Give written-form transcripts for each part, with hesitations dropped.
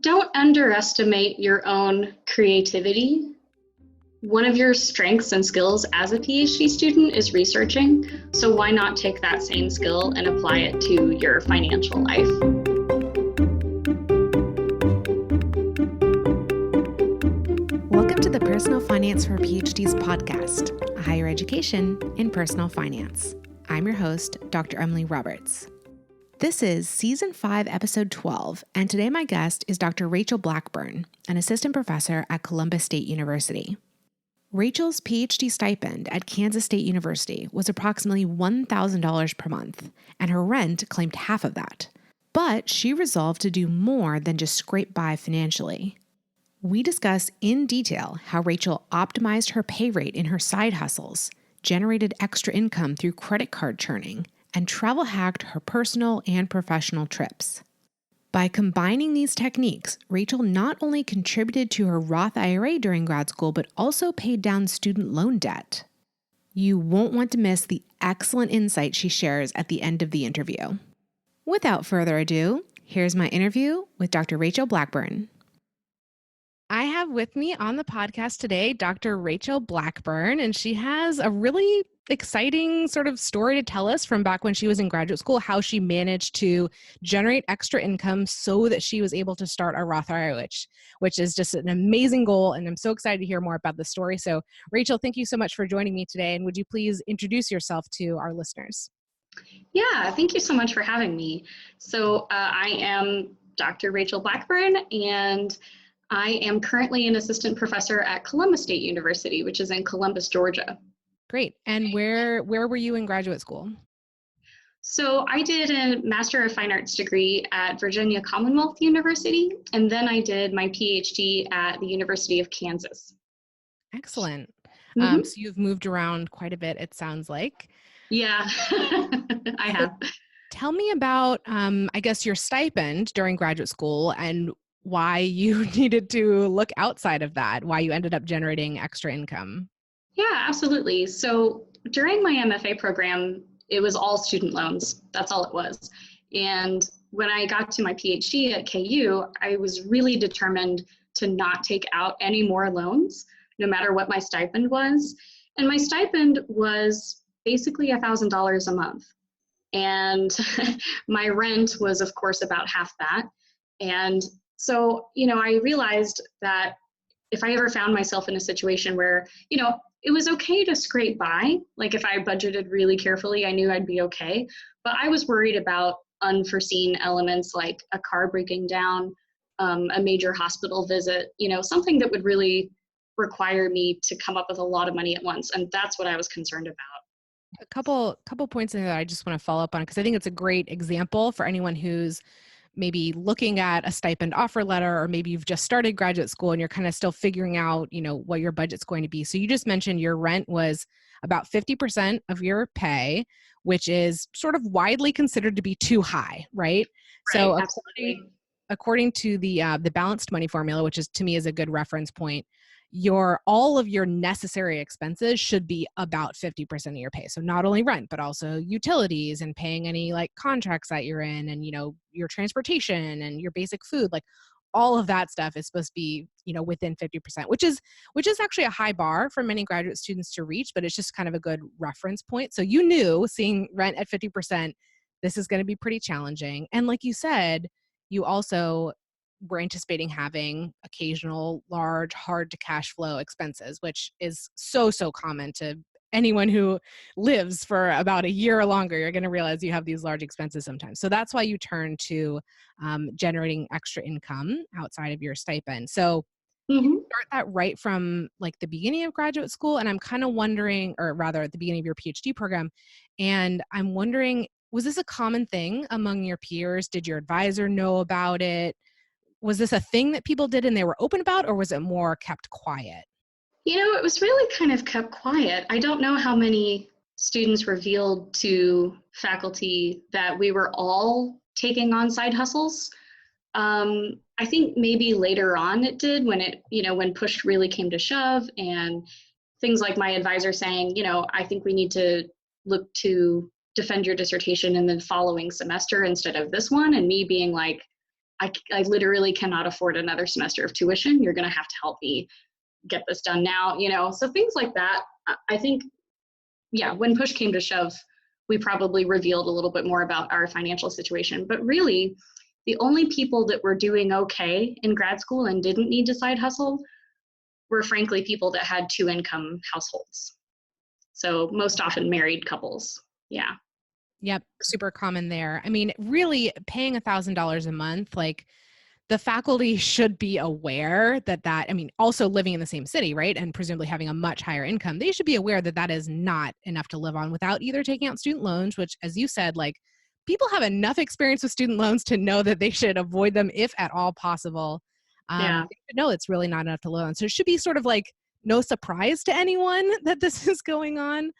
Don't underestimate your own creativity. One of your strengths and skills as a PhD student is researching, so why not take that same skill and apply it to your financial life? Welcome to the Personal Finance for PhDs podcast, a higher education in personal finance. I'm your host, Dr. Emily Roberts. This is Season 5, Episode 12, and today my guest is Dr. Rachel Blackburn, an assistant professor at Columbus State University. Rachel's PhD stipend at Kansas State University was approximately $1,000 per month, and her rent claimed half of that. But she resolved to do more than just scrape by financially. We discuss in detail how Rachel optimized her pay rate in her side hustles, generated extra income through credit card churning, and travel hacked her personal and professional trips. By combining these techniques, Rachel not only contributed to her Roth IRA during grad school, but also paid down student loan debt. You won't want to miss the excellent insight she shares at the end of the interview. Without further ado, here's my interview with Dr. Rachel Blackburn. I have with me on the podcast today Dr. Rachel Blackburn, and she has a really exciting sort of story to tell us from back when she was in graduate school, how she managed to generate extra income so that she was able to start a Roth IRA, which is just an amazing goal, and I'm so excited to hear more about the story. So, Rachel, thank you so much for joining me today, and would you please introduce yourself to our listeners? Yeah, thank you so much for having me. So, I am Dr. Rachel Blackburn, and I am currently an assistant professor at Columbus State University, which is in Columbus, Georgia. Great. And where were you in graduate school? So I did a Master of Fine Arts degree at Virginia Commonwealth University, and then I did my PhD at the University of Kansas. Excellent. Mm-hmm. So you've moved around quite a bit, it sounds like. Yeah, I have. Tell me about, I guess, your stipend during graduate school and why you needed to look outside of that, why you ended up generating extra income. Yeah, absolutely. So during my MFA program, it was all student loans. That's all it was. And when I got to my PhD at KU, I was really determined to not take out any more loans, no matter what my stipend was. And my stipend was basically $1,000 a month. And my rent was, of course, about half that. And so, I realized that if I ever found myself in a situation where, it was okay to scrape by, like if I budgeted really carefully, I knew I'd be okay. But I was worried about unforeseen elements like a car breaking down, a major hospital visit, something that would really require me to come up with a lot of money at once. And that's what I was concerned about. A couple points in there that I just want to follow up on, because I think it's a great example for anyone who's maybe looking at a stipend offer letter, or maybe you've just started graduate school and you're kind of still figuring out, what your budget's going to be. So you just mentioned your rent was about 50% of your pay, which is sort of widely considered to be too high, right? So according to the balanced money formula, which is to me is a good reference point, all of your necessary expenses should be about 50% of your pay. So not only rent, but also utilities and paying any like contracts that you're in, and your transportation and your basic food, like all of that stuff is supposed to be within 50%, which is actually a high bar for many graduate students to reach, but it's just kind of a good reference point. So you knew, seeing rent at 50%, this is going to be pretty challenging. And like you said, you also we're anticipating having occasional large, hard to cash flow expenses, which is so common to anyone who lives for about a year or longer. You're going to realize you have these large expenses sometimes. So that's why you turn to generating extra income outside of your stipend. So you start that right from like the beginning of graduate school. And I'm kind of wondering, or rather at the beginning of your PhD program, and I'm wondering, was this a common thing among your peers? Did your advisor know about it? Was this a thing that people did and they were open about, or was it more kept quiet? It was really kind of kept quiet. I don't know how many students revealed to faculty that we were all taking on side hustles. I think maybe later on it did, when push really came to shove, and things like my advisor saying, I think we need to look to defend your dissertation in the following semester instead of this one, and me being like, I literally cannot afford another semester of tuition. You're going to have to help me get this done now, so things like that. I think, yeah, when push came to shove, we probably revealed a little bit more about our financial situation. But really, the only people that were doing okay in grad school and didn't need to side hustle were frankly people that had 2-income households. So most often married couples. Yeah. Yep. Super common there. I mean, really paying $1,000 a month, like the faculty should be aware also living in the same city, right? And presumably having a much higher income, they should be aware that that is not enough to live on without either taking out student loans, which, as you said, like people have enough experience with student loans to know that they should avoid them if at all possible. Yeah. They should know it's really not enough to live on. So it should be sort of like no surprise to anyone that this is going on.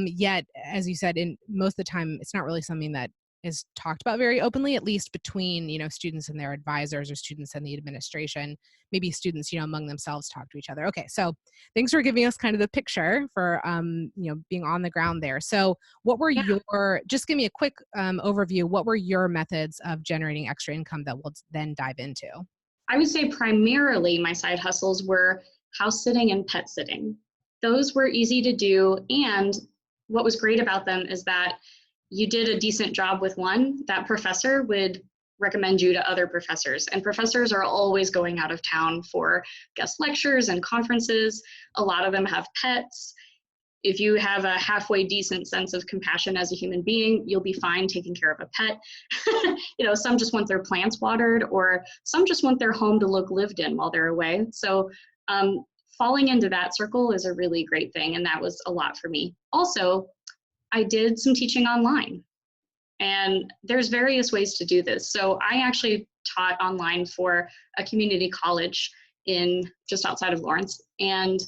Yet, as you said, in most of the time, it's not really something that is talked about very openly, at least between, students and their advisors or students and the administration. Maybe students, among themselves talk to each other. Okay, so thanks for giving us kind of the picture for, being on the ground there. So what were just give me a quick overview. What were your methods of generating extra income that we'll then dive into? I would say primarily my side hustles were house sitting and pet sitting. Those were easy to do. And what was great about them is that you did a decent job with one, that professor would recommend you to other professors. And professors are always going out of town for guest lectures and conferences. A lot of them have pets. If you have a halfway decent sense of compassion as a human being, you'll be fine taking care of a pet. Some just want their plants watered, or some just want their home to look lived in while they're away. So falling into that circle is a really great thing. And that was a lot for me. Also, I did some teaching online, and there's various ways to do this. So I actually taught online for a community college in just outside of Lawrence. And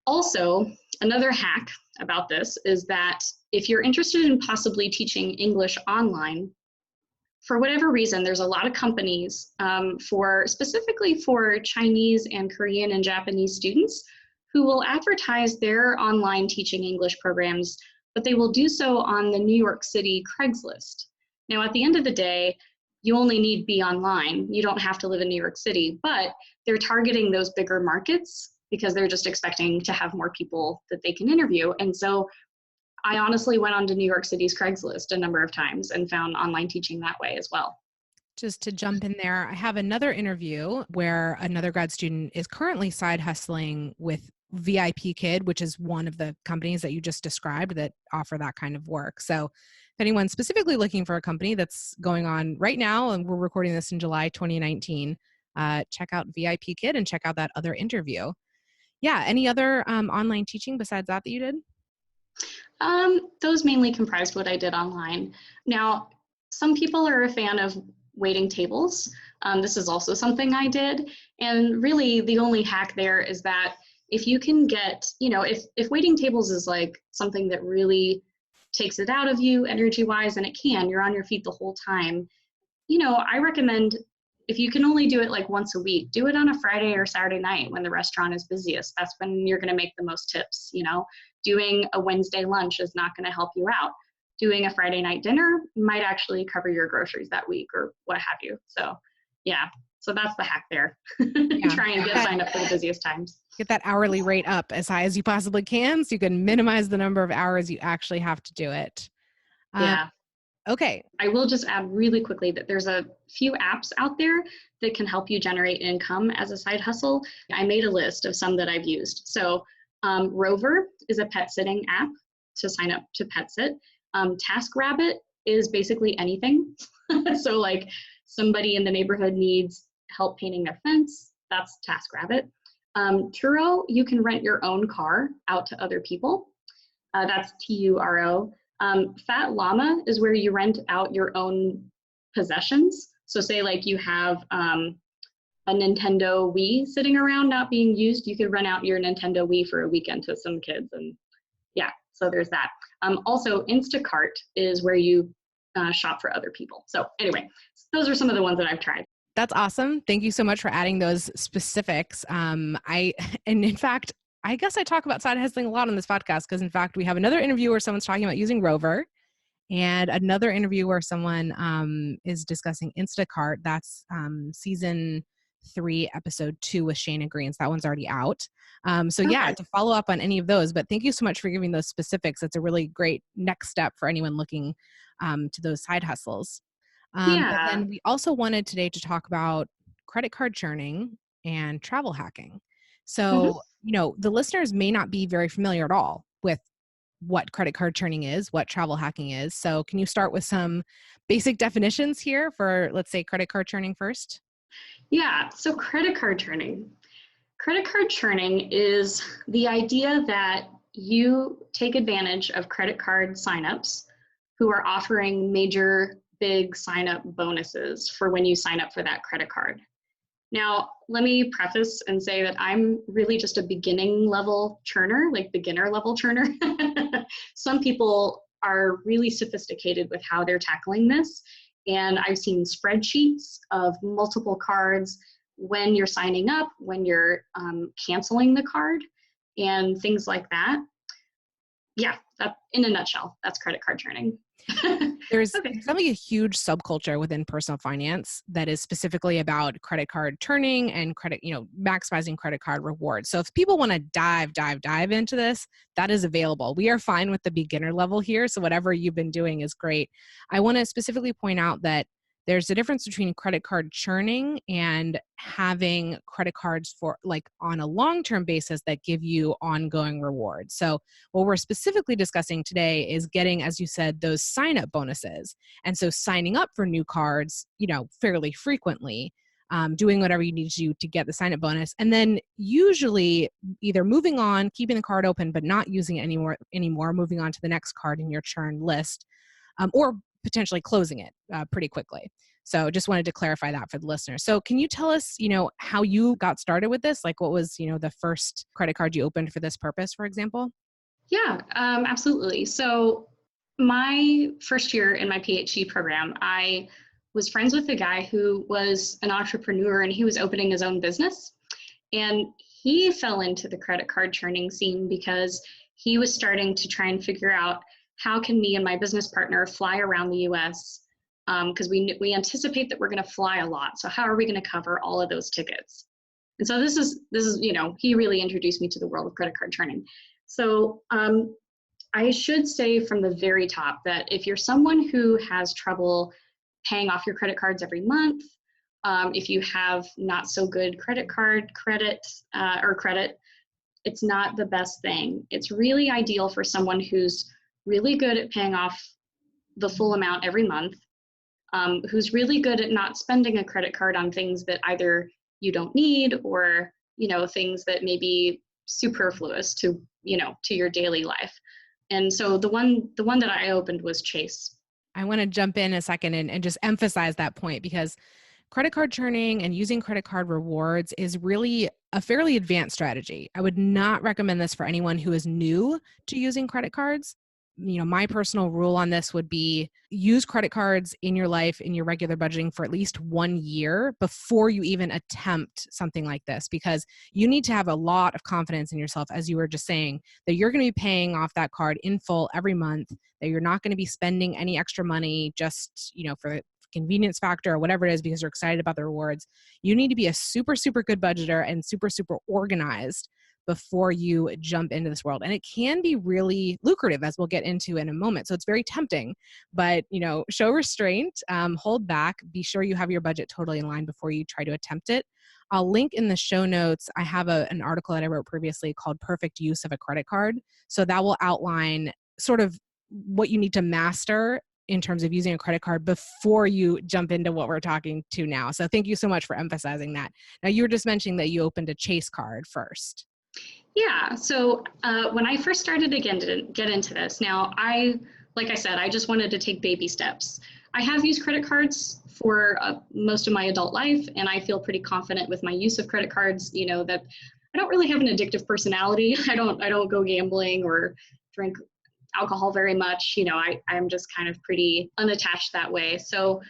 also another hack about this is that if you're interested in possibly teaching English online, for whatever reason, there's a lot of companies specifically for Chinese and Korean and Japanese students who will advertise their online teaching English programs, but they will do so on the New York City Craigslist. Now, at the end of the day, you only need be online. You don't have to live in New York City, but they're targeting those bigger markets because they're just expecting to have more people that they can interview. And so I honestly went onto New York City's Craigslist a number of times and found online teaching that way as well. Just to jump in there, I have another interview where another grad student is currently side hustling with VIP Kid, which is one of the companies that you just described that offer that kind of work. So if anyone's specifically looking for a company that's going on right now, and we're recording this in July 2019, check out VIP Kid and check out that other interview. Yeah. Any other online teaching besides that you did? Those mainly comprised what I did online. Now, some people are a fan of waiting tables. This is also something I did. And really the only hack there is that if you can get, if waiting tables is like something that really takes it out of you energy-wise, and you're on your feet the whole time, I recommend if you can only do it like once a week, do it on a Friday or Saturday night when the restaurant is busiest. That's when you're going to make the most tips. Doing a Wednesday lunch is not going to help you out. Doing a Friday night dinner might actually cover your groceries that week or what have you. So yeah, so that's the hack there. Try and get signed up for the busiest times. Get that hourly rate up as high as you possibly can so you can minimize the number of hours you actually have to do it. Yeah. Okay. I will just add really quickly that there's a few apps out there that can help you generate income as a side hustle. I made a list of some that I've used. So Rover is a pet sitting app to sign up to pet sit. TaskRabbit is basically anything. So like somebody in the neighborhood needs help painting their fence, that's TaskRabbit. Turo, you can rent your own car out to other people. That's Turo. Fat Llama is where you rent out your own possessions. So say like you have a Nintendo Wii sitting around not being used, you could rent out your Nintendo Wii for a weekend to some kids. And yeah, so there's that. Also, Instacart is where you shop for other people. So anyway, those are some of the ones that I've tried. That's awesome. Thank you so much for adding those specifics. And in fact, I guess I talk about side hustling a lot on this podcast because in fact, we have another interview where someone's talking about using Rover. and another interview where someone is discussing Instacart. That's season 3, episode 2 with Shayna Greens. That one's already out. So yeah, Okay. to follow up on any of those, but thank you so much for giving those specifics. That's a really great next step for anyone looking to those side hustles. But Yeah. then we also wanted today to talk about credit card churning and travel hacking. Mhm. So, the listeners may not be very familiar at all with what credit card churning is, what travel hacking is. So, can you start with some basic definitions here for, let's say, credit card churning first? Yeah. So credit card churning. Credit card churning is the idea that you take advantage of credit card signups who are offering major big sign up bonuses for when you sign up for that credit card. Now, let me preface and say that I'm really just a beginning level churner, like beginner level churner. Some people are really sophisticated with how they're tackling this. And I've seen spreadsheets of multiple cards when you're signing up, when you're canceling the card, and things like that. Yeah, that, in a nutshell, that's credit card churning. There's Okay. definitely a huge subculture within personal finance that is specifically about credit card churning and maximizing credit card rewards. So if people want to dive into this, that is available. We are fine with the beginner level here. So whatever you've been doing is great. I want to specifically point out that there's a difference between credit card churning and having credit cards for like on a long-term basis that give you ongoing rewards. So what we're specifically discussing today is getting, as you said, those sign-up bonuses. And so signing up for new cards, fairly frequently, doing whatever you need to do to get the sign-up bonus. And then usually either moving on, keeping the card open, but not using it anymore, moving on to the next card in your churn list, or potentially closing it pretty quickly. So just wanted to clarify that for the listeners. So can you tell us, how you got started with this? Like what was, the first credit card you opened for this purpose, for example? Yeah, absolutely. So my first year in my PhD program, I was friends with a guy who was an entrepreneur and he was opening his own business. And he fell into the credit card churning scene because he was starting to try and figure out how can me and my business partner fly around the US because we anticipate that we're going to fly a lot. So how are we going to cover all of those tickets? And so this is he really introduced me to the world of credit card churning. So I should say from the very top that if you're someone who has trouble paying off your credit cards every month, if you have not so good credit, it's not the best thing. It's really ideal for someone who's really good at paying off the full amount every month, who's really good at not spending a credit card on things that either you don't need or things that may be superfluous to to your daily life. And so the one that I opened was Chase. I want to jump in a second and just emphasize that point because credit card churning and using credit card rewards is really a fairly advanced strategy. I would not recommend this for anyone who is new to using credit cards. My personal rule on this would be use credit cards in your life, in your regular budgeting for at least 1 year before you even attempt something like this, because you need to have a lot of confidence in yourself, as you were just saying, that you're going to be paying off that card in full every month, that you're not going to be spending any extra money just, for the convenience factor or whatever it is because you're excited about the rewards. You need to be a super, super good budgeter and super, super organized before you jump into this world. And it can be really lucrative, as we'll get into in a moment. So it's very tempting, but show restraint, hold back, be sure you have your budget totally in line before you try to attempt it. I'll link in the show notes. I have an article that I wrote previously called Perfect Use of a Credit Card. So that will outline sort of what you need to master in terms of using a credit card before you jump into what we're talking to now. So thank you so much for emphasizing that. Now, you were just mentioning that you opened a Chase card first. Yeah. So when I first started to get into this, now like I said, I just wanted to take baby steps. I have used credit cards for most of my adult life, and I feel pretty confident with my use of credit cards. That I don't really have an addictive personality. I don't go gambling or drink alcohol very much. I'm just kind of pretty unattached that way. So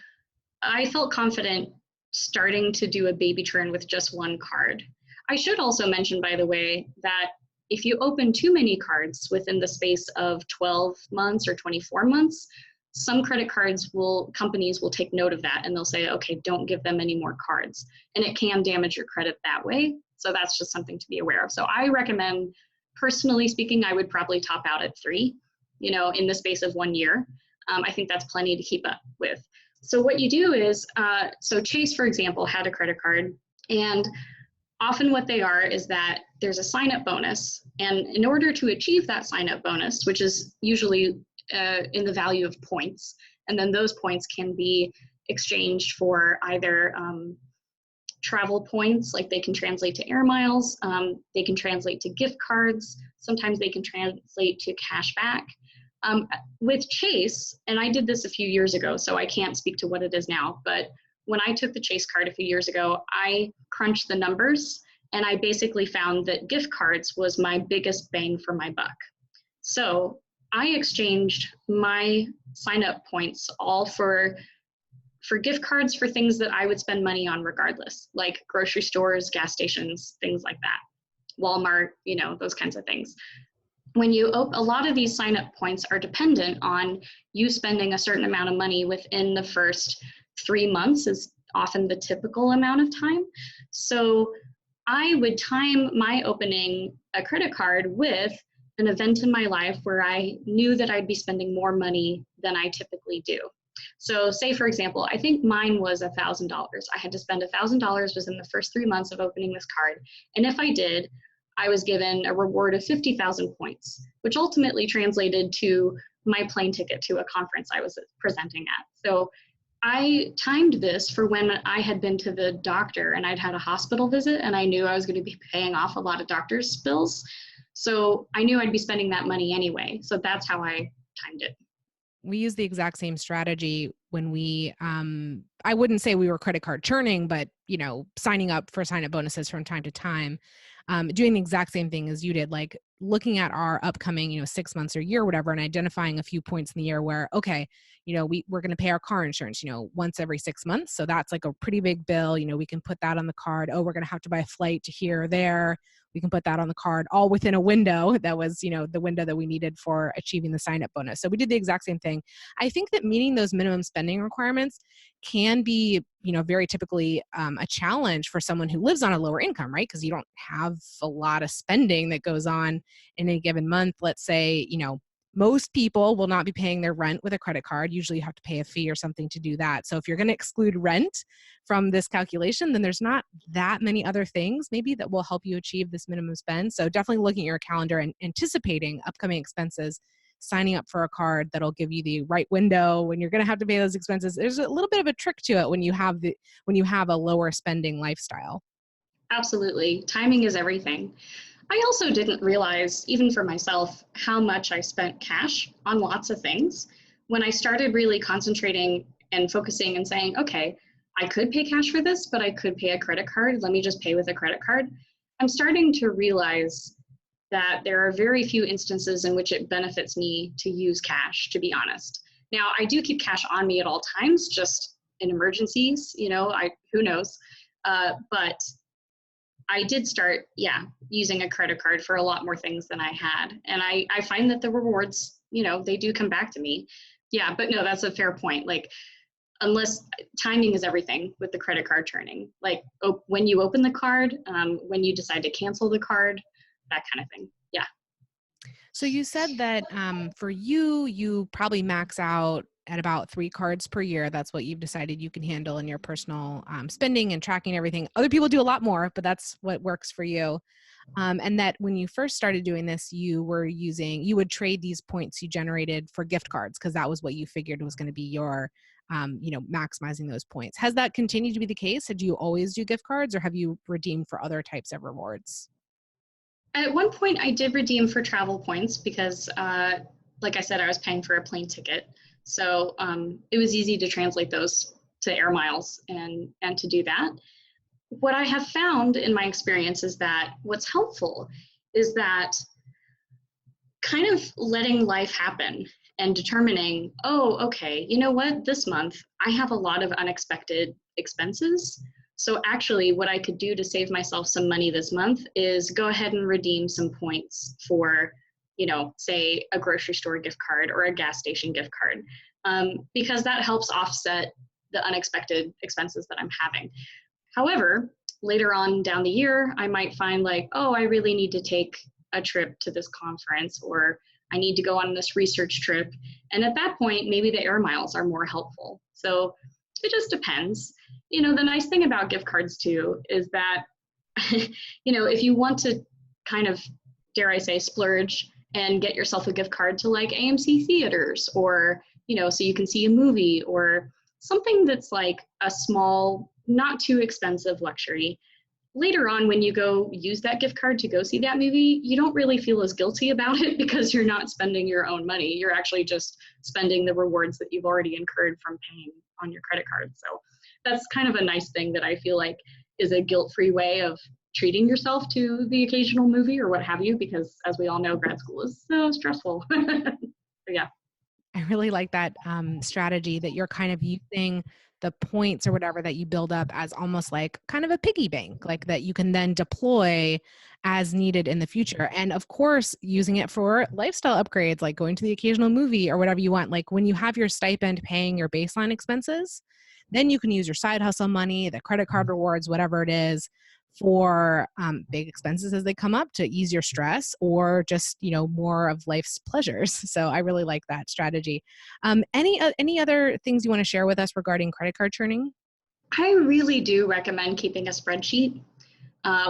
I felt confident starting to do a baby churn with just one card. I should also mention, by the way, that if you open too many cards within the space of 12 months or 24 months, some companies will take note of that and they'll say, okay, don't give them any more cards. And it can damage your credit that way. So that's just something to be aware of. So I recommend, personally speaking, I would probably top out at 3, in the space of 1 year. I think that's plenty to keep up with. So what you do is, so Chase, for example, had a credit card, and often what they are is that there's a sign-up bonus. And in order to achieve that sign-up bonus, which is usually in the value of points, and then those points can be exchanged for either travel points, like they can translate to air miles, they can translate to gift cards, sometimes they can translate to cash back. With Chase, and I did this a few years ago, so I can't speak to what it is now, but when I took the Chase card a few years ago, I crunched the numbers and I basically found that gift cards was my biggest bang for my buck. So I exchanged my sign-up points all for gift cards for things that I would spend money on regardless, like grocery stores, gas stations, things like that, Walmart, those kinds of things. When you a lot of these sign-up points are dependent on you spending a certain amount of money within the first 3 months is often the typical amount of time. So I would time my opening a credit card with an event in my life where I knew that I'd be spending more money than I typically do. So say, for example, I think mine was $1,000. I had to spend $1,000 within the first 3 months of opening this card. And if I did, I was given a reward of 50,000 points, which ultimately translated to my plane ticket to a conference I was presenting at. So I timed this for when I had been to the doctor and I'd had a hospital visit and I knew I was going to be paying off a lot of doctor's bills. So I knew I'd be spending that money anyway. So that's how I timed it. We use the exact same strategy when we, I wouldn't say we were credit card churning, but, signing up for sign-up bonuses from time to time, doing the exact same thing as you did, like looking at our upcoming, 6 months or year, whatever, and identifying a few points in the year where, okay, we're going to pay our car insurance, once every 6 months. So that's like a pretty big bill. We can put that on the card. Oh, we're going to have to buy a flight to here or there. We can put that on the card, all within a window that was, the window that we needed for achieving the sign-up bonus. So we did the exact same thing. I think that meeting those minimum spending requirements can be, very typically a challenge for someone who lives on a lower income, right? Because you don't have a lot of spending that goes on in a given month. Let's say, most people will not be paying their rent with a credit card. Usually you have to pay a fee or something to do that. So if you're going to exclude rent from this calculation, then there's not that many other things maybe that will help you achieve this minimum spend. So definitely looking at your calendar and anticipating upcoming expenses, signing up for a card that'll give you the right window when you're going to have to pay those expenses. There's a little bit of a trick to it when you have a lower spending lifestyle. Absolutely. Timing is everything. I also didn't realize, even for myself, how much I spent cash on lots of things. When I started really concentrating and focusing and saying, okay, I could pay cash for this, but I could pay a credit card. Let me just pay with a credit card. I'm starting to realize that there are very few instances in which it benefits me to use cash, to be honest. Now, I do keep cash on me at all times, just in emergencies, who knows, but I did start, using a credit card for a lot more things than I had. And I find that the rewards, they do come back to me. Yeah, but no, that's a fair point. Like, unless timing is everything with the credit card churning, like when you open the card, when you decide to cancel the card, that kind of thing. Yeah. So you said that for you probably max out at about 3 cards per year. That's what you've decided you can handle in your personal spending and tracking everything. Other people do a lot more, but that's what works for you. And that when you first started doing this, you would trade these points you generated for gift cards because that was what you figured was going to be your, maximizing those points. Has that continued to be the case? Do you always do gift cards or have you redeemed for other types of rewards? At one point, I did redeem for travel points because, like I said, I was paying for a plane ticket. So it was easy to translate those to air miles and to do that. What I have found in my experience is that what's helpful is that kind of letting life happen and determining, oh, okay, you know what, this month I have a lot of unexpected expenses. So actually what I could do to save myself some money this month is go ahead and redeem some points for, say a grocery store gift card or a gas station gift card. because that helps offset the unexpected expenses that I'm having. However, later on down the year, I might find like, oh, I really need to take a trip to this conference, or I need to go on this research trip. And at that point, maybe the air miles are more helpful. So it just depends. You know, the nice thing about gift cards too is that, you know, if you want to kind of, dare I say, splurge and get yourself a gift card to like AMC theaters, or, you know, so you can see a movie, or something that's like a small, not too expensive luxury, later on when you go use that gift card to go see that movie, you don't really feel as guilty about it because you're not spending your own money. You're actually just spending the rewards that you've already incurred from paying on your credit card. So that's kind of a nice thing that I feel like is a guilt-free way of treating yourself to the occasional movie or what have you, because as we all know, grad school is so stressful. Yeah. I really like that strategy that you're kind of using the points or whatever that you build up as almost like kind of a piggy bank, like that you can then deploy as needed in the future. And of course, using it for lifestyle upgrades, like going to the occasional movie or whatever you want. Like when you have your stipend paying your baseline expenses, then you can use your side hustle money, the credit card rewards, whatever it is, for big expenses as they come up to ease your stress, or just, you know, more of life's pleasures. So I really like that strategy. Any other things you want to share with us regarding credit card churning? I really do recommend keeping a spreadsheet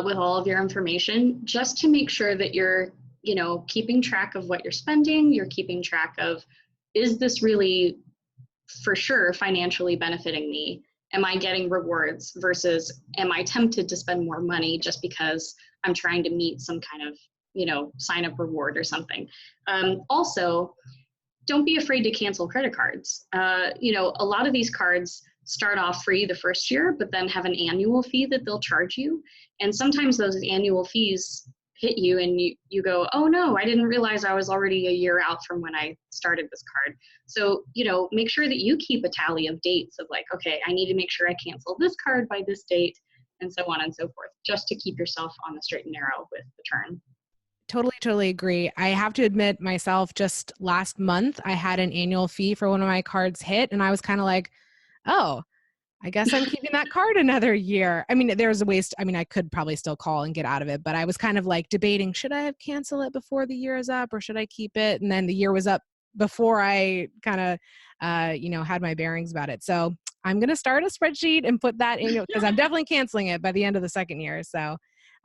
with all of your information, just to make sure that you're, you know, keeping track of what you're spending. You're keeping track of, is this really for sure financially benefiting me? Am I getting rewards versus am I tempted to spend more money just because I'm trying to meet some kind of, you know, sign up reward or something? Also, don't be afraid to cancel credit cards. You know, a lot of these cards start off free the first year, but then have an annual fee that they'll charge you. And sometimes those annual fees hit you and you go, oh no, I didn't realize I was already a year out from when I started this card. So, you know, make sure that you keep a tally of dates of like, okay, I need to make sure I cancel this card by this date, and so on and so forth, just to keep yourself on the straight and narrow with the turn. Totally agree. I have to admit myself, just last month, I had an annual fee for one of my cards hit, and I was kind of like, oh, I guess I'm keeping that card another year. I mean, there's a waste. I mean, I could probably still call and get out of it, but I was kind of like debating, should I have canceled it before the year is up, or should I keep it? And then the year was up before I kind of, you know, had my bearings about it. So I'm going to start a spreadsheet and put that in, because I'm definitely canceling it by the end of the second year. So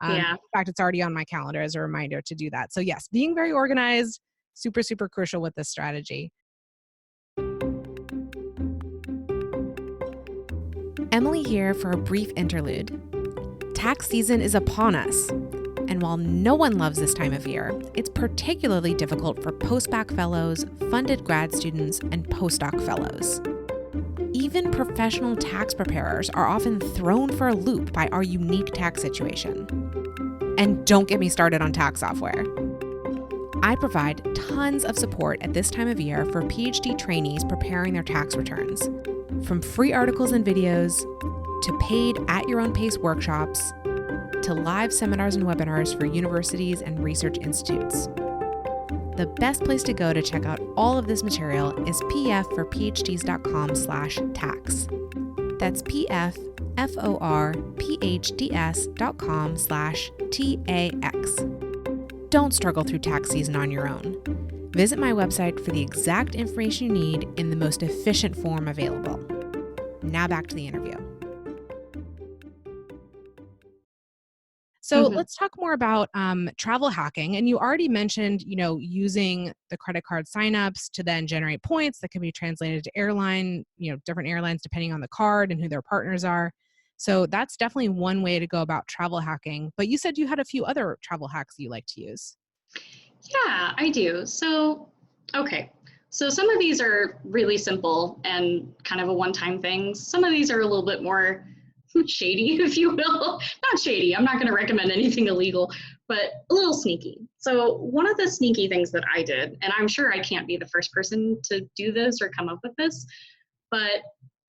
Yeah. in fact, it's already on my calendar as a reminder to do that. So yes, being very organized, super, super crucial with this strategy. Emily here for a brief interlude. Tax season is upon us, and while no one loves this time of year, it's particularly difficult for postbac fellows, funded grad students, and postdoc fellows. Even professional tax preparers are often thrown for a loop by our unique tax situation. And don't get me started on tax software. I provide tons of support at this time of year for PhD trainees preparing their tax returns, from free articles and videos, to paid at-your-own-pace workshops, to live seminars and webinars for universities and research institutes. The best place to go to check out all of this material is pfforphds.com/tax. That's pfforphds.com/TAX. Don't struggle through tax season on your own. Visit my website for the exact information you need in the most efficient form available. Now back to the interview. So let's talk more about travel hacking. And you already mentioned, you know, using the credit card signups to then generate points that can be translated to airline, you know, different airlines depending on the card and who their partners are. So that's definitely one way to go about travel hacking. But you said you had a few other travel hacks you like to use. Yeah, I do. So, okay. So some of these are really simple and kind of a one-time thing. Some of these are a little bit more shady, if you will. Not shady, I'm not going to recommend anything illegal, but a little sneaky. So one of the sneaky things that I did, and I'm sure I can't be the first person to do this or come up with this, but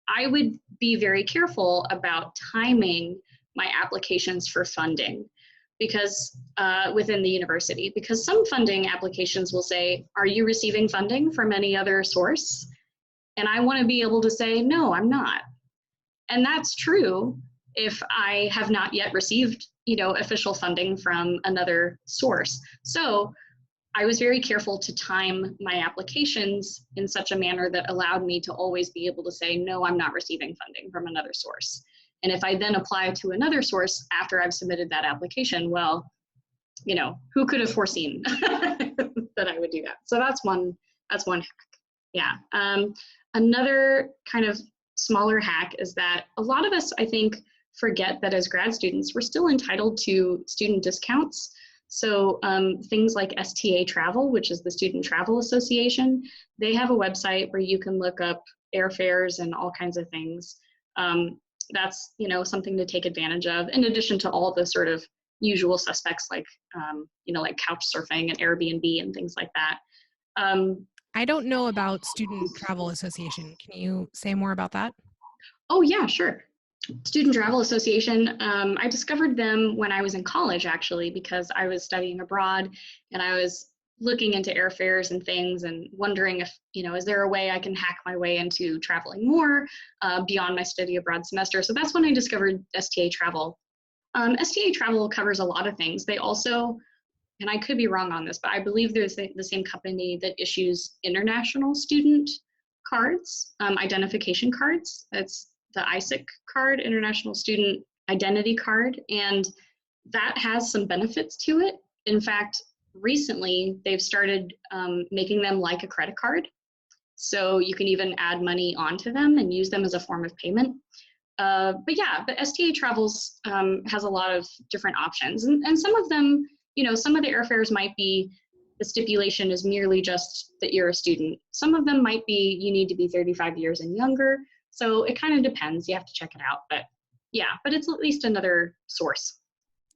I would be very careful about timing my applications for funding, because within the university, because some funding applications will say, are you receiving funding from any other source? And I want to be able to say, no, I'm not. And that's true if I have not yet received, official funding from another source. So I was very careful to time my applications in such a manner that allowed me to always be able to say, no, I'm not receiving funding from another source. And if I then apply to another source after I've submitted that application, well, who could have foreseen that I would do that? So that's one hack. Yeah. Another kind of smaller hack is that a lot of us, I think, forget that as grad students, we're still entitled to student discounts. So things like STA Travel, which is the Student Travel Association, they have a website where you can look up airfares and all kinds of things. That's, something to take advantage of, in addition to all the sort of usual suspects like, like couch surfing and Airbnb and things like that. I don't know about Student Travel Association. Can you say more about that? Oh, yeah, sure. Student Travel Association, I discovered them when I was in college, actually, because I was studying abroad and I was looking into airfares and things and wondering if, is there a way I can hack my way into traveling more beyond my study abroad semester? So that's when I discovered STA Travel. STA Travel covers a lot of things. They also, and I could be wrong on this, but I believe there's the same company that issues international student cards, identification cards. That's the ISIC card, International Student Identity Card, and that has some benefits to it. In fact, recently they've started making them like a credit card. So you can even add money onto them and use them as a form of payment. But STA Travels has a lot of different options. And some of them, some of the airfares might be the stipulation is merely just that you're a student. Some of them might be you need to be 35 years and younger. So it kind of depends. You have to check it out. But it's at least another source.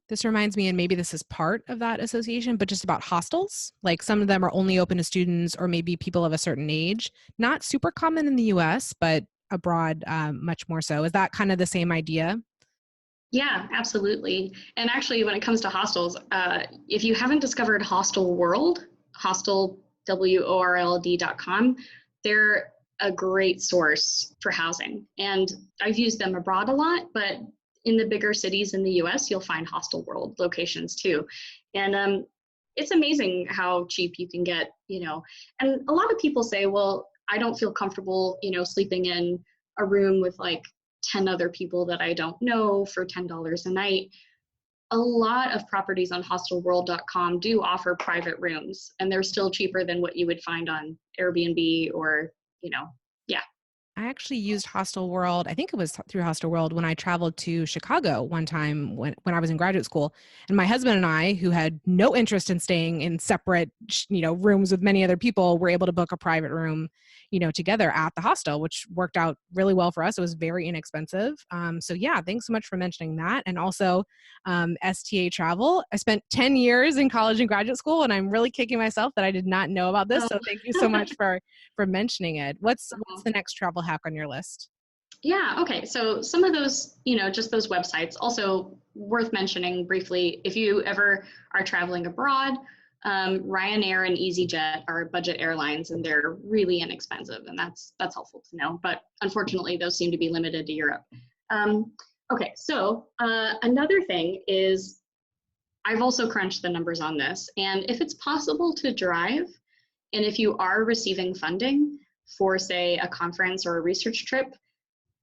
This reminds me, and maybe this is part of that association, but just about hostels. Like some of them are only open to students or maybe people of a certain age. Not super common in the US, but abroad much more so. Is that kind of the same idea? Yeah, absolutely. And actually, when it comes to hostels, if you haven't discovered Hostel World, hostelworld.com, they're a great source for housing. And I've used them abroad a lot, but in the bigger cities in the US, you'll find Hostel World locations too. And it's amazing how cheap you can get, and a lot of people say, well, I don't feel comfortable, sleeping in a room with like 10 other people that I don't know for $10 a night. A lot of properties on hostelworld.com do offer private rooms, and they're still cheaper than what you would find on Airbnb or, I actually used Hostel World. I think it was through Hostel World when I traveled to Chicago one time when I was in graduate school. And my husband and I, who had no interest in staying in separate, rooms with many other people, were able to book a private room, together at the hostel, which worked out really well for us. It was very inexpensive. So yeah, thanks so much for mentioning that. And also STA Travel. I spent 10 years in college and graduate school, and I'm really kicking myself that I did not know about this. So thank you so much for mentioning it. What's the next travel hack on your list? Yeah, okay. So some of those, just those websites, also worth mentioning briefly, if you ever are traveling abroad, Ryanair and EasyJet are budget airlines and they're really inexpensive, and that's helpful to know. But unfortunately, those seem to be limited to Europe. Okay, so another thing is I've also crunched the numbers on this, and if it's possible to drive, and if you are receiving funding for, say, a conference or a research trip,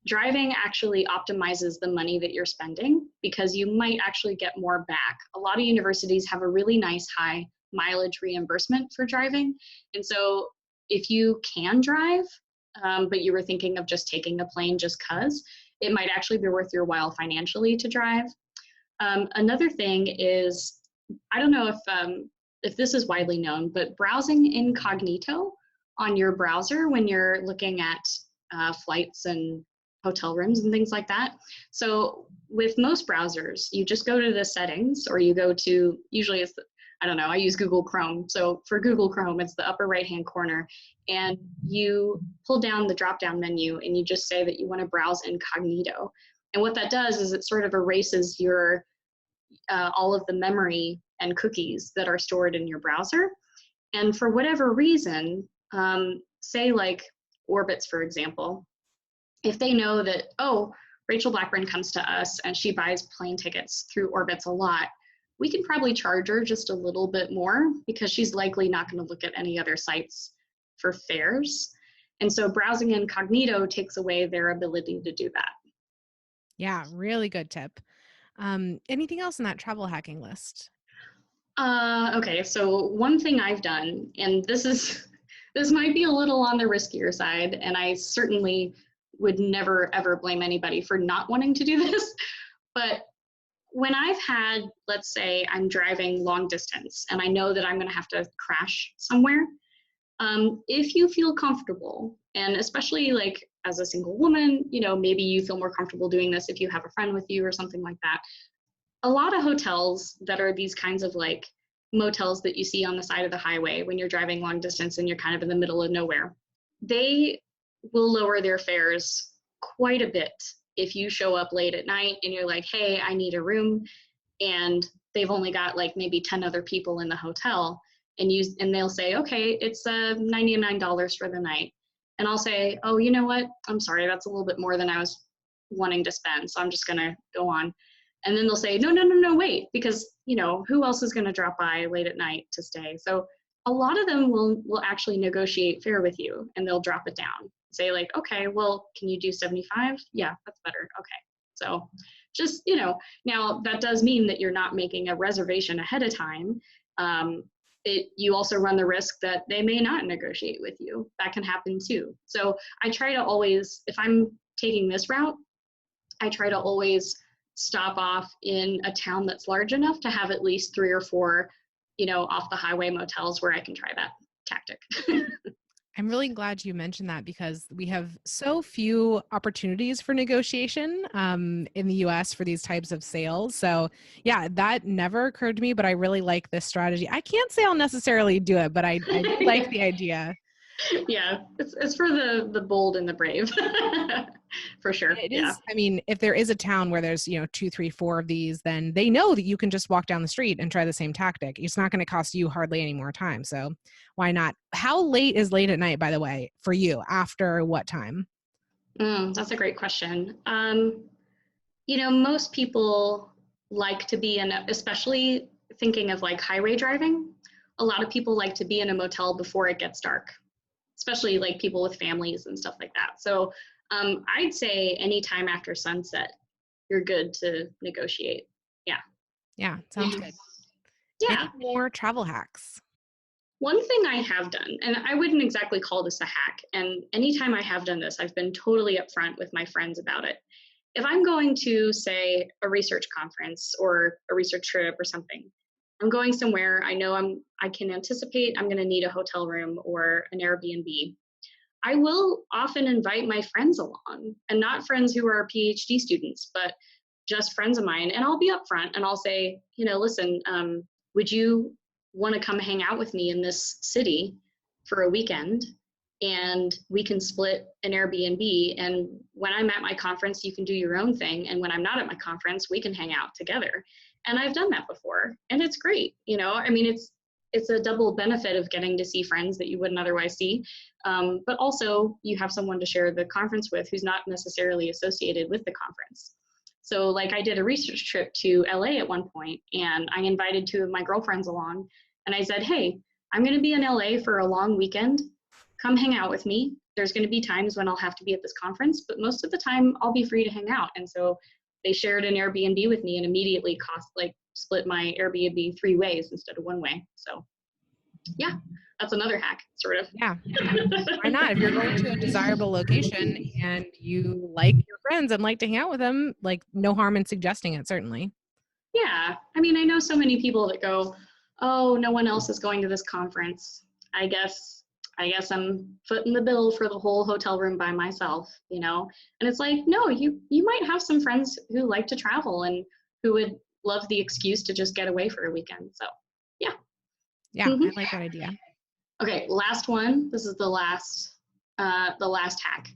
driving actually optimizes the money that you're spending because you might actually get more back. A lot of universities have a really nice high mileage reimbursement for driving. And so if you can drive, but you were thinking of just taking a plane just because, it might actually be worth your while financially to drive. Another thing is, I don't know if this is widely known, but browsing incognito on your browser when you're looking at flights and hotel rooms and things like that. So with most browsers, you just go to the settings, or you go to, usually it's, I use Google Chrome. So for Google Chrome, it's the upper right-hand corner, and you pull down the drop-down menu and you just say that you want to browse incognito. And what that does is it sort of erases your all of the memory and cookies that are stored in your browser. And for whatever reason, say like Orbitz, for example, if they know that, oh, Rachel Blackburn comes to us and she buys plane tickets through Orbitz a lot, we can probably charge her just a little bit more because she's likely not going to look at any other sites for fares. And so browsing incognito takes away their ability to do that. Yeah, really good tip. Anything else in that travel hacking list? Okay, so one thing I've done, and this might be a little on the riskier side, and I certainly would never ever blame anybody for not wanting to do this, but when I've had, let's say I'm driving long distance and I know that I'm going to have to crash somewhere, if you feel comfortable, and especially like as a single woman, maybe you feel more comfortable doing this if you have a friend with you or something like that. A lot of hotels that are these kinds of like motels that you see on the side of the highway when you're driving long distance and you're kind of in the middle of nowhere, they will lower their fares quite a bit if you show up late at night and you're like, hey, I need a room, and they've only got like maybe 10 other people in the hotel, and they'll say, okay, it's $99 for the night. And I'll say, oh, you know what? I'm sorry, that's a little bit more than I was wanting to spend, so I'm just gonna go on. And then they'll say, no, wait, because who else is gonna drop by late at night to stay? So a lot of them will actually negotiate fare with you, and they'll drop it down. Say like, okay, well, can you do 75? Yeah, that's better. Okay. So just, now that does mean that you're not making a reservation ahead of time. You also run the risk that they may not negotiate with you. That can happen too. So I try to always, if I'm taking this route, I try to always stop off in a town that's large enough to have at least 3 or 4, off the highway motels where I can try that tactic. I'm really glad you mentioned that because we have so few opportunities for negotiation in the US for these types of sales. So yeah, that never occurred to me, but I really like this strategy. I can't say I'll necessarily do it, but I do like the idea. Yeah, it's for the bold and the brave. For sure. It Yeah. is, I mean, if there is a town where there's, 2, 3, 4 of these, then they know that you can just walk down the street and try the same tactic. It's not going to cost you hardly any more time. So why not? How late is late at night, by the way, for you? After what time? That's a great question. Most people like to be in, especially thinking of like highway driving, a lot of people like to be in a motel before it gets dark, especially like people with families and stuff like that. So I'd say anytime after sunset, you're good to negotiate. Yeah. Yeah, sounds good. Yeah. Any more travel hacks? One thing I have done, and I wouldn't exactly call this a hack, and anytime I have done this, I've been totally upfront with my friends about it. If I'm going to, say, a research conference or a research trip or something, I'm going somewhere I know I can anticipate I'm going to need a hotel room or an Airbnb. I will often invite my friends along, and not friends who are PhD students, but just friends of mine. And I'll be upfront and I'll say, listen, would you want to come hang out with me in this city for a weekend? And we can split an Airbnb. And when I'm at my conference, you can do your own thing. And when I'm not at my conference, we can hang out together. And I've done that before, and it's great. I mean, it's a double benefit of getting to see friends that you wouldn't otherwise see. But also you have someone to share the conference with who's not necessarily associated with the conference. So like I did a research trip to LA at one point, and I invited 2 of my girlfriends along, and I said, hey, I'm going to be in LA for a long weekend. Come hang out with me. There's going to be times when I'll have to be at this conference, but most of the time I'll be free to hang out. And so they shared an Airbnb with me and immediately split my Airbnb 3 ways instead of 1 way. So yeah, that's another hack, sort of. Yeah. Why not? If you're going to a desirable location and you like your friends and like to hang out with them, like no harm in suggesting it, certainly. Yeah. I mean, I know so many people that go, oh, no one else is going to this conference. I guess I'm footing the bill for the whole hotel room by myself, And it's like, no, you might have some friends who like to travel and who would love the excuse to just get away for a weekend. So yeah. Yeah, I like that idea. Okay, last one. This is the last hack.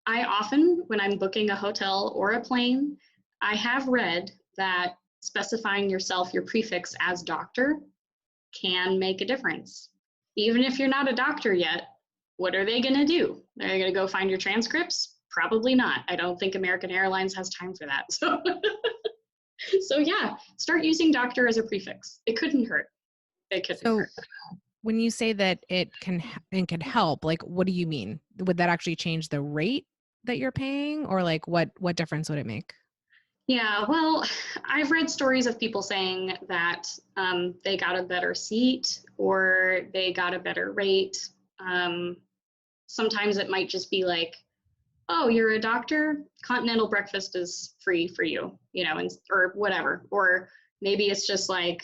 I often, when I'm booking a hotel or a plane, I have read that specifying your prefix as doctor can make a difference. Even if you're not a doctor yet, what are they going to do? They're going to go find your transcripts? Probably not. I don't think American Airlines has time for that. So, so yeah, start using doctor as a prefix. It couldn't hurt. It couldn't So hurt. when you say that it can help, like, what do you mean? Would that actually change the rate that you're paying, or like what difference would it make? Yeah, well, I've read stories of people saying that they got a better seat or they got a better rate. Sometimes it might just be like, oh, you're a doctor, continental breakfast is free for you, you know, and or whatever. Or maybe it's just like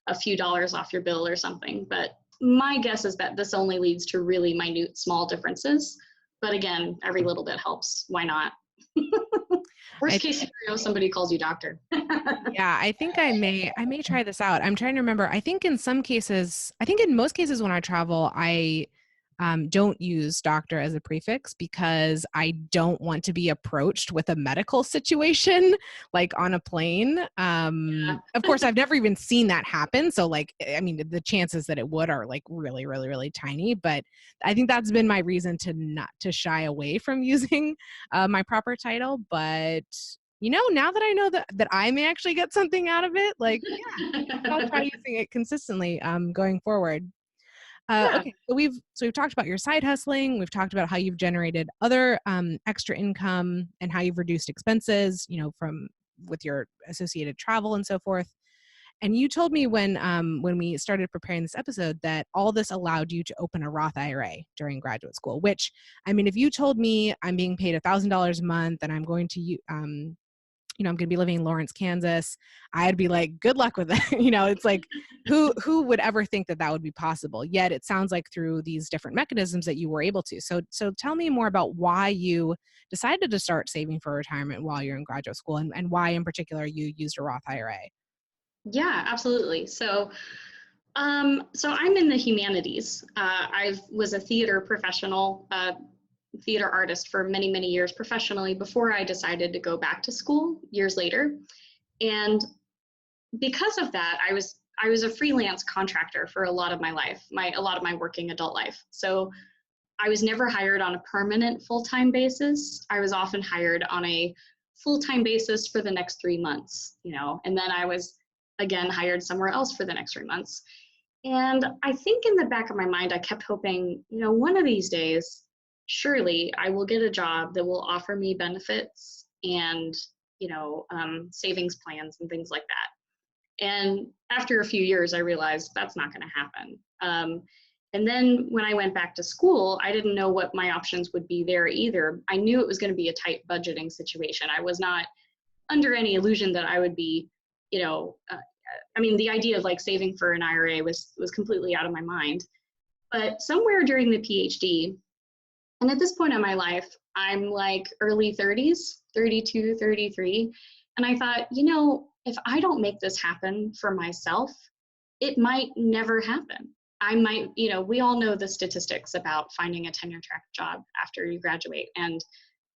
a few dollars off your bill or something. But my guess is that this only leads to really minute, small differences. But again, every little bit helps. Why not? I Worst case scenario, somebody calls you doctor. Yeah, I think I may try this out. I'm trying to remember. I think in most cases when I travel, I don't use doctor as a prefix because I don't want to be approached with a medical situation like on a plane. Yeah. Of course, I've never even seen that happen. So like, I mean, the chances that it would are like really, really, really tiny. But I think that's been my reason to not to shy away from using my proper title. But now that I know that I may actually get something out of it, like, yeah, I'll try using it consistently going forward. Yeah. Okay, so we've talked about your side hustling. We've talked about how you've generated other extra income and how you've reduced expenses, from with your associated travel and so forth. And you told me when we started preparing this episode that all this allowed you to open a Roth IRA during graduate school. Which, I mean, if you told me I'm being paid $1,000 a month and I'm going to I'm going to be living in Lawrence, Kansas, I'd be like, good luck with that. It's like, who would ever think that would be possible? Yet it sounds like through these different mechanisms that you were able to. So tell me more about why you decided to start saving for retirement while you're in graduate school, and why in particular you used a Roth IRA. Yeah, absolutely. So I'm in the humanities. I was a theater professional, theater artist for many, many years professionally before I decided to go back to school years later. And because of that, I was a freelance contractor for a lot of my life, a lot of my working adult life. So I was never hired on a permanent full-time basis. I was often hired on a full-time basis for the next 3 months, and then I was again hired somewhere else for the next 3 months. And I think in the back of my mind, I kept hoping, one of these days, surely I will get a job that will offer me benefits and, savings plans and things like that. And after a few years, I realized that's not going to happen. And then when I went back to school, I didn't know what my options would be there either. I knew it was going to be a tight budgeting situation. I was not under any illusion that I would be, the idea of like saving for an IRA was completely out of my mind. But somewhere during the PhD, and at this point in my life, I'm like early 30s, 32, 33. And I thought, if I don't make this happen for myself, it might never happen. I might, we all know the statistics about finding a tenure track job after you graduate. And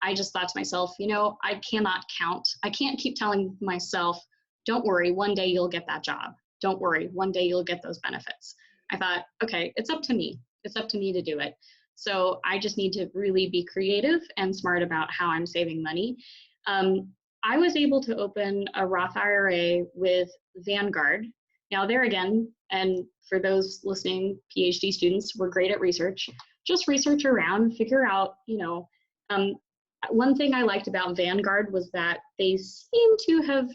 I just thought to myself, I can't keep telling myself, don't worry, one day you'll get that job. Don't worry, one day you'll get those benefits. I thought, okay, it's up to me. It's up to me to do it. So I just need to really be creative and smart about how I'm saving money. I was able to open a Roth IRA with Vanguard. Now there again, and for those listening, PhD students, we're great at research. Just research around, figure out, one thing I liked about Vanguard was that they seem to have,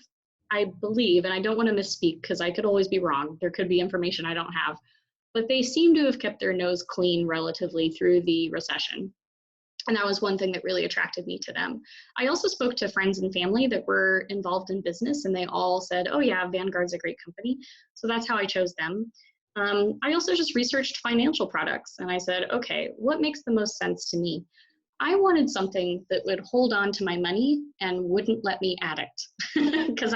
I believe, and I don't want to misspeak because I could always be wrong. There could be information I don't have, but they seem to have kept their nose clean relatively through the recession. And that was one thing that really attracted me to them. I also spoke to friends and family that were involved in business, and they all said, oh yeah, Vanguard's a great company. So that's how I chose them. I also just researched financial products, and I said, okay, what makes the most sense to me? I wanted something that would hold on to my money and wouldn't let me addict. Because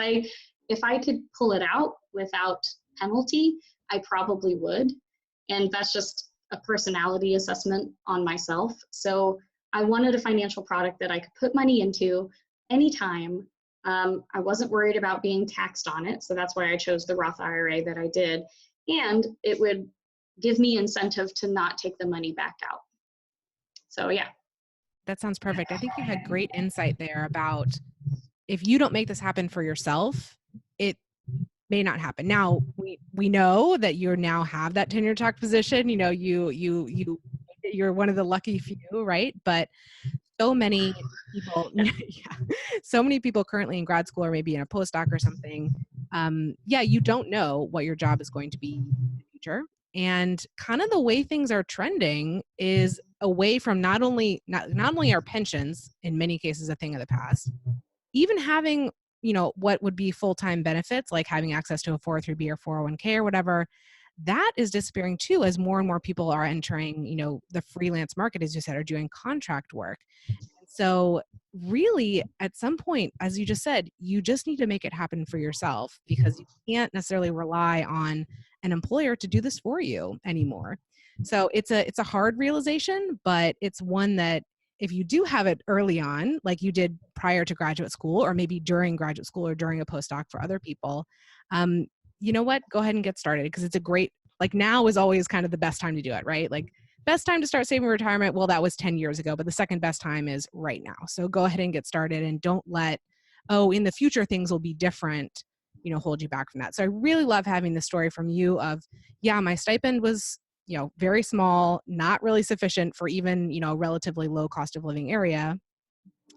if I could pull it out without penalty, I probably would. And that's just a personality assessment on myself. So I wanted a financial product that I could put money into anytime. I wasn't worried about being taxed on it. So that's why I chose the Roth IRA that I did. And it would give me incentive to not take the money back out. So yeah. That sounds perfect. I think you had great insight there about if you don't make this happen for yourself, it may not happen. Now we know that you now have that tenure track position. You know, you're one of the lucky few, right? But so many people, yeah, so many people currently in grad school or maybe in a postdoc or something. You don't know what your job is going to be in the future. And kind of the way things are trending is away from not only our pensions, in many cases a thing of the past, even having, what would be full-time benefits, like having access to a 403b or 401k or whatever, that is disappearing too, as more and more people are entering, the freelance market, as you said, are doing contract work. And so really at some point, as you just said, you just need to make it happen for yourself, because you can't necessarily rely on an employer to do this for you anymore. So it's a hard realization, but it's one that if you do have it early on, like you did prior to graduate school, or maybe during graduate school or during a postdoc for other people, you know what? Go ahead and get started, because it's a great, like now is always kind of the best time to do it, right? Like best time to start saving retirement. Well, that was 10 years ago, but the second best time is right now. So go ahead and get started, and don't let, in the future things will be different, hold you back from that. So I really love having the story from you of, yeah, my stipend was, very small, not really sufficient for even, relatively low cost of living area.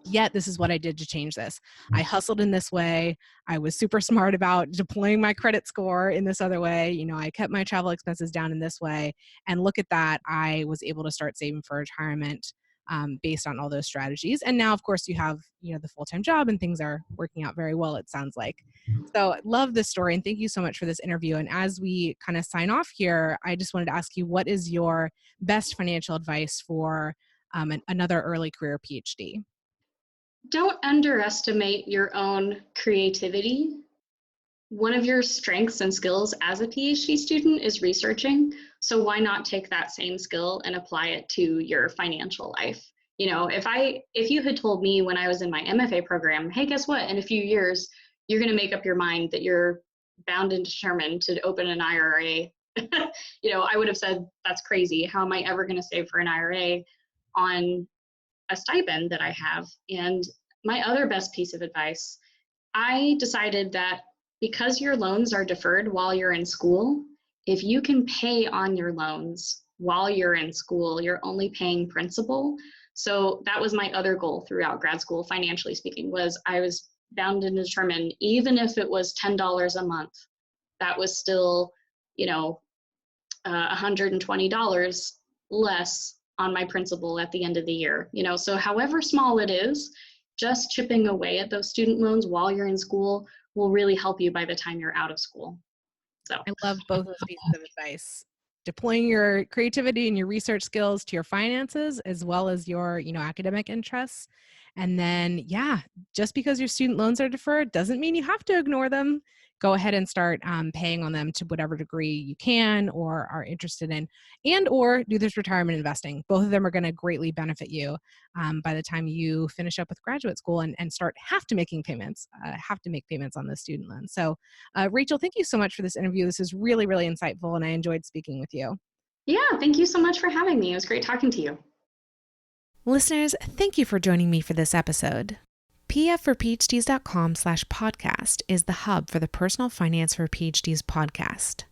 Yet this is what I did to change this. I hustled in this way. I was super smart about deploying my credit score in this other way. I kept my travel expenses down in this way. And look at that. I was able to start saving for retirement based on all those strategies. And now, of course, you have, the full-time job, and things are working out very well, it sounds like. So I love this story, and thank you so much for this interview. And as we kind of sign off here, I just wanted to ask you, what is your best financial advice for another early career PhD? Don't underestimate your own creativity. One of your strengths and skills as a PhD student is researching. So why not take that same skill and apply it to your financial life? If you had told me when I was in my MFA program, hey, guess what? In a few years, you're going to make up your mind that you're bound and determined to open an IRA. I would have said, that's crazy. How am I ever going to save for an IRA on a stipend that I have? And my other best piece of advice, I decided that because your loans are deferred while you're in school, if you can pay on your loans while you're in school, you're only paying principal. So that was my other goal throughout grad school, financially speaking, was I was bound and determined, even if it was $10 a month, that was still, $120 less on my principal at the end of the year. So however small it is, just chipping away at those student loans while you're in school will really help you by the time you're out of school. So I love both those pieces of advice. Deploying your creativity and your research skills to your finances, as well as your, academic interests. And then, just because your student loans are deferred doesn't mean you have to ignore them. Go ahead and start paying on them to whatever degree you can or are interested in, and or do this retirement investing. Both of them are going to greatly benefit you by the time you finish up with graduate school and have to make payments on the student loan. So Rachel, thank you so much for this interview. This is really, really insightful, and I enjoyed speaking with you. Yeah, thank you so much for having me. It was great talking to you. Listeners, thank you for joining me for this episode. pfforphds.com/podcast is the hub for the Personal Finance for PhDs podcast.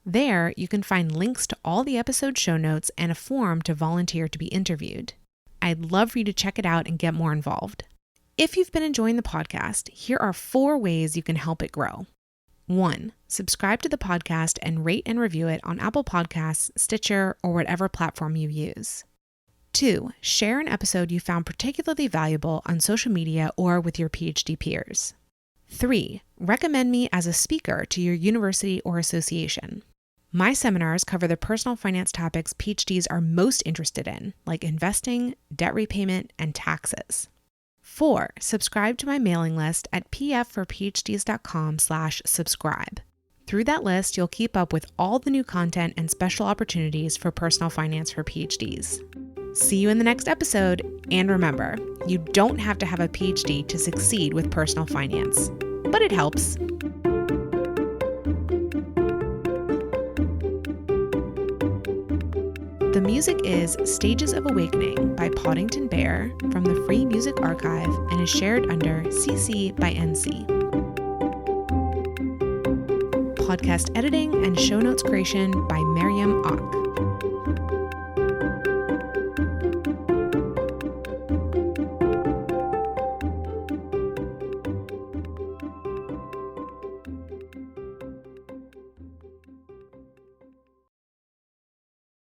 There, you can find links to all the episode show notes and a form to volunteer to be interviewed. I'd love for you to check it out and get more involved. If you've been enjoying the podcast, here are 4 ways you can help it grow. 1, subscribe to the podcast and rate and review it on Apple Podcasts, Stitcher, or whatever platform you use. 2, share an episode you found particularly valuable on social media or with your PhD peers. 3, recommend me as a speaker to your university or association. My seminars cover the personal finance topics PhDs are most interested in, like investing, debt repayment, and taxes. 4, subscribe to my mailing list at pfforphds.com/subscribe. Through that list, you'll keep up with all the new content and special opportunities for personal finance for PhDs. See you in the next episode, and remember, you don't have to have a PhD to succeed with personal finance, but it helps. The music is Stages of Awakening by Poddington Bear from the Free Music Archive and is shared under CC by NC. Podcast editing and show notes creation by Miriam Ock.